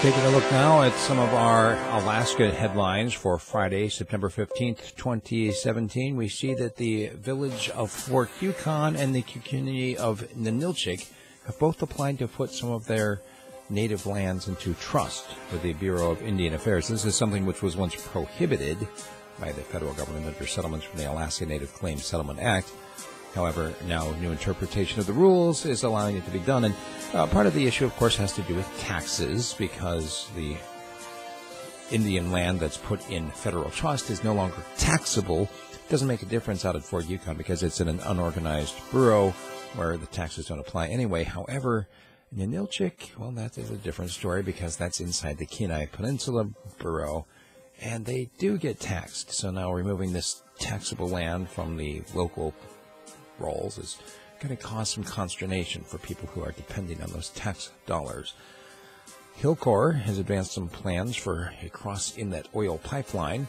Taking a look now at some of our Alaska headlines for Friday, September 15th, 2017. We see that the village of Fort Yukon and the community of Ninilchik have both applied to put some of their native lands into trust with the Bureau of Indian Affairs. This is something which was once prohibited by the federal government under settlements from the Alaska Native Claims Settlement Act. However, now a new interpretation of the rules is allowing it to be done. And part of the issue, of course, has to do with taxes, because the Indian land that's put in federal trust is no longer taxable. It doesn't make a difference out at Fort Yukon because it's in an unorganized borough where the taxes don't apply anyway. However, Ninilchik, well, that is a different story because that's inside the Kenai Peninsula borough, and they do get taxed. So now removing this taxable land from the local rolls is going to cause some consternation for people who are depending on those tax dollars. Hilcorp has advanced some plans for a cross-Inlet oil pipeline.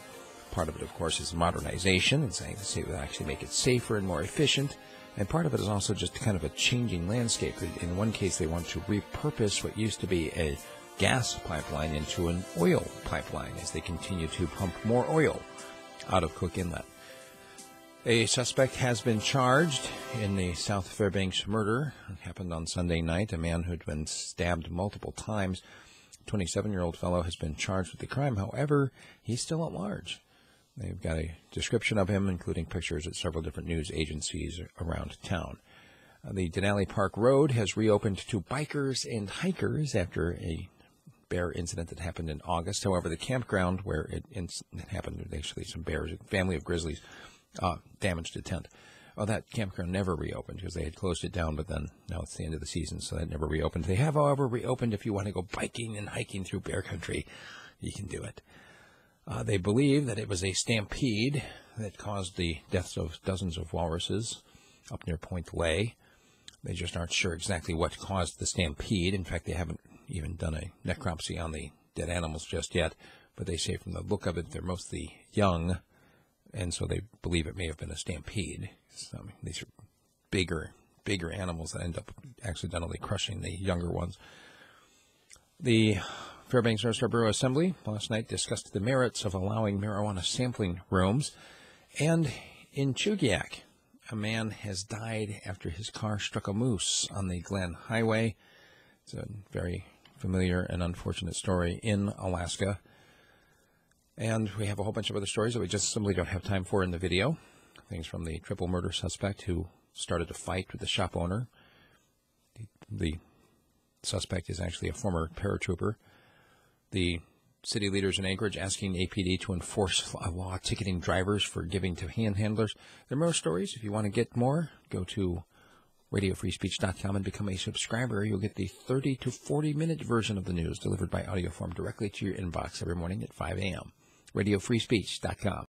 Part of it, of course, is modernization and saying it will actually make it safer and more efficient. And part of it is also just kind of a changing landscape. In one case, they want to repurpose what used to be a gas pipeline into an oil pipeline as they continue to pump more oil out of Cook Inlet. A suspect has been charged in the South Fairbanks murder. It happened on Sunday night. A man who had been stabbed multiple times. A 27-year-old fellow has been charged with the crime. However, he's still at large. They've got a description of him, including pictures at several different news agencies around town. The Denali Park Road has reopened to bikers and hikers after a bear incident that happened in August. However, the campground where it happened, actually some bears, a family of grizzlies, damaged a tent. Oh, that campground never reopened because they had closed it down, but then now it's the end of the season, so that never reopened. They have, however, reopened. If you want to go biking and hiking through bear country, you can do it. They believe that it was a stampede that caused the deaths of dozens of walruses up near Point Lay. They just aren't sure exactly what caused the stampede. In fact, they haven't even done a necropsy on the dead animals just yet, but they say from the look of it, they're mostly young, and so they believe it may have been a stampede. So, these are bigger animals that end up accidentally crushing the younger ones. The Fairbanks North Star Bureau Assembly last night discussed the merits of allowing marijuana sampling rooms. And in Chugiak, a man has died after his car struck a moose on the Glen Highway. It's a very familiar and unfortunate story in Alaska. And we have a whole bunch of other stories that we just simply don't have time for in the video. Things from the triple murder suspect who started a fight with the shop owner. The suspect is actually a former paratrooper. The city leaders in Anchorage asking APD to enforce a law ticketing drivers for giving to panhandlers. There are more stories. If you want to get more, go to radiofreespeech.com and become a subscriber. You'll get the 30 to 40-minute version of the news delivered by audio form directly to your inbox every morning at 5 a.m. radiofreespeech.com.